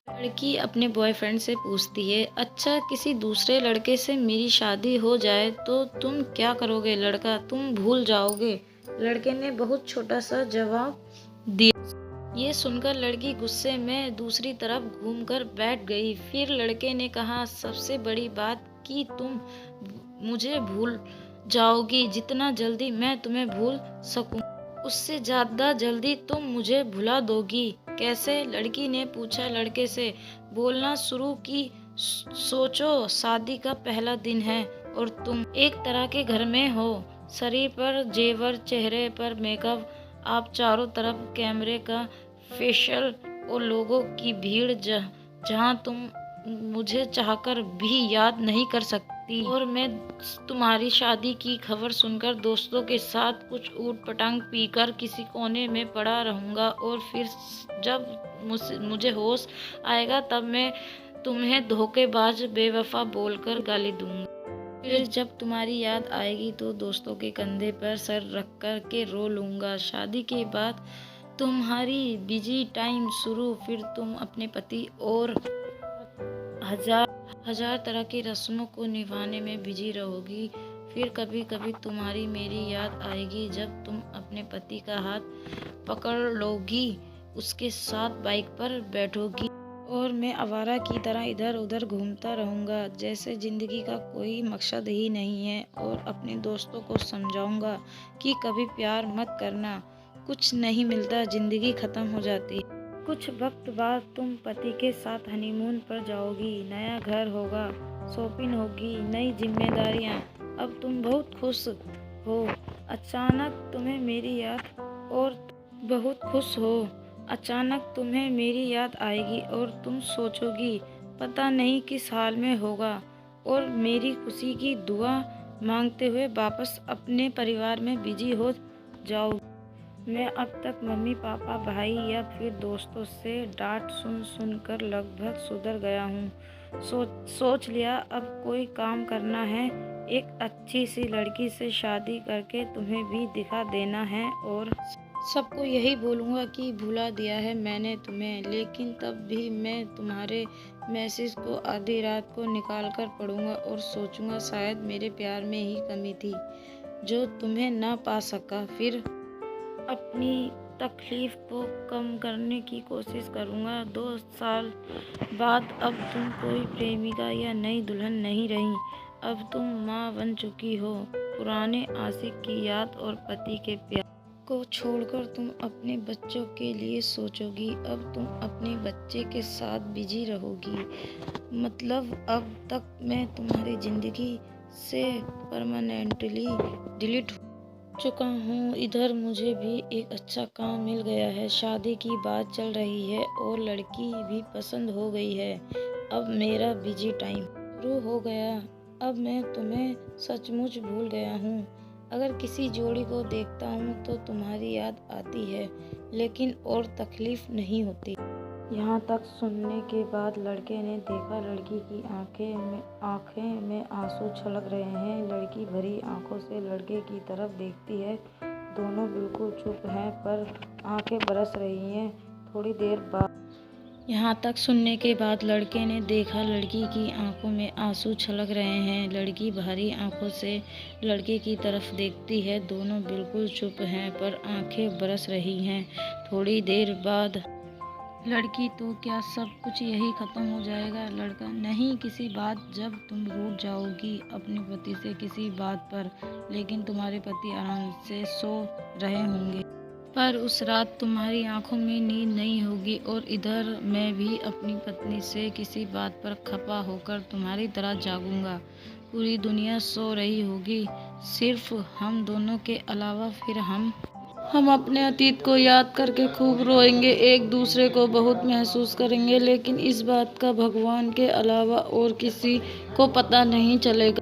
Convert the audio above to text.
लड़की अपने बॉयफ्रेंड से पूछती है, अच्छा किसी दूसरे लड़के से मेरी शादी हो जाए तो तुम क्या करोगे? लड़का, तुम भूल जाओगे। लड़के ने बहुत छोटा सा जवाब दिया। ये सुनकर लड़की गुस्से में दूसरी तरफ घूमकर बैठ गई। फिर लड़के ने कहा, सबसे बड़ी बात कि तुम मुझे भूल जाओगी। जितना जल्दी मैं तुम्हें भूल सकूं, उससे ज्यादा जल्दी तुम मुझे भुला दोगी। कैसे? लड़की ने पूछा लड़के से। बोलना शुरू की, सोचो शादी का पहला दिन है और तुम एक तरह के घर में हो। शरीर पर जेवर, चेहरे पर मेकअप, आप चारों तरफ कैमरे का फेशियल और लोगों की भीड़, जहां तुम मुझे चाहकर भी याद नहीं कर सकती। और मैं तुम्हारी शादी की खबर सुनकर दोस्तों के साथ कुछ ऊट पटांग पीकर किसी कोने में पड़ा रहूंगा और फिर जब मुझे होश आएगा तब मैं तुम्हें धोखेबाज, बेवफा बोलकर गाली दूंगा। फिर जब तुम्हारी याद आएगी तो दोस्तों के कंधे पर सर रख कर के रो लूंगा। शादी के बाद तुम्हारी बिजी टाइम शुरू। फिर तुम अपने पति और हजार तरह की रस्मों को निभाने में बिजी रहोगी। फिर कभी कभी तुम्हारी मेरी याद आएगी जब तुम अपने पति का हाथ पकड़ लोगी, उसके साथ बाइक पर बैठोगी और मैं आवारा की तरह इधर उधर घूमता रहूंगा जैसे जिंदगी का कोई मकसद ही नहीं है। और अपने दोस्तों को समझाऊंगा कि कभी प्यार मत करना, कुछ नहीं मिलता, जिंदगी खत्म हो जाती है। कुछ वक्त बाद तुम पति के साथ हनीमून पर जाओगी। नया घर होगा, शॉपिंग होगी, नई जिम्मेदारियां। अब तुम बहुत खुश हो। अचानक तुम्हें मेरी याद और बहुत खुश हो। अचानक तुम्हें मेरी याद आएगी और तुम सोचोगी पता नहीं किस हाल में होगा और मेरी खुशी की दुआ मांगते हुए वापस अपने परिवार में बिजी हो जाओगी। मैं अब तक मम्मी पापा, भाई या फिर दोस्तों से डांट सुन कर लगभग सुधर गया हूँ। सोच लिया अब कोई काम करना है, एक अच्छी सी लड़की से शादी करके तुम्हें भी दिखा देना है और सबको यही बोलूँगा कि भुला दिया है मैंने तुम्हें। लेकिन तब भी मैं तुम्हारे मैसेज को आधी रात को निकाल कर पढ़ूंगा और सोचूंगा शायद मेरे प्यार में ही कमी थी जो तुम्हें ना पा सका। फिर अपनी तकलीफ को कम करने की कोशिश करूँगा। 2 साल बाद अब तुम कोई प्रेमिका या नई दुल्हन नहीं रही, अब तुम माँ बन चुकी हो। पुराने आशिक की याद और पति के प्यार को छोड़कर तुम अपने बच्चों के लिए सोचोगी। अब तुम अपने बच्चे के साथ बिजी रहोगी। मतलब अब तक मैं तुम्हारी जिंदगी से परमानेंटली डिलीट चुका हूँ। इधर मुझे भी एक अच्छा काम मिल गया है, शादी की बात चल रही है और लड़की भी पसंद हो गई है। अब मेरा बिजी टाइम शुरू हो गया। अब मैं तुम्हें सचमुच भूल गया हूँ। अगर किसी जोड़ी को देखता हूँ तो तुम्हारी याद आती है, लेकिन और तकलीफ नहीं होती। यहाँ तक सुनने के बाद लड़के ने देखा लड़की की आंखें में आंसू छलक रहे हैं। लड़की भरी आंखों से लड़के की तरफ देखती है। दोनों बिल्कुल चुप हैं पर आंखें बरस रही हैं। थोड़ी देर बाद यहाँ तक सुनने के बाद लड़के ने देखा लड़की की आंखों में आंसू छलक रहे हैं। लड़की भारी आंखों से लड़के की तरफ देखती है। दोनों बिल्कुल चुप हैं पर आंखें बरस रही हैं। थोड़ी देर बाद लड़की, तो क्या सब कुछ यही खत्म हो जाएगा? लड़का, नहीं, किसी बात, जब तुम रूठ जाओगी अपने पति से किसी बात पर, लेकिन तुम्हारे पति आराम से सो रहे होंगे पर उस रात तुम्हारी आंखों में नींद नहीं होगी। और इधर मैं भी अपनी पत्नी से किसी बात पर खपा होकर तुम्हारी तरह जागूंगा। पूरी दुनिया सो रही होगी, सिर्फ हम दोनों के अलावा। फिर हम अपने अतीत को याद करके खूब रोएंगे, एक दूसरे को बहुत महसूस करेंगे, लेकिन इस बात का भगवान के अलावा और किसी को पता नहीं चलेगा।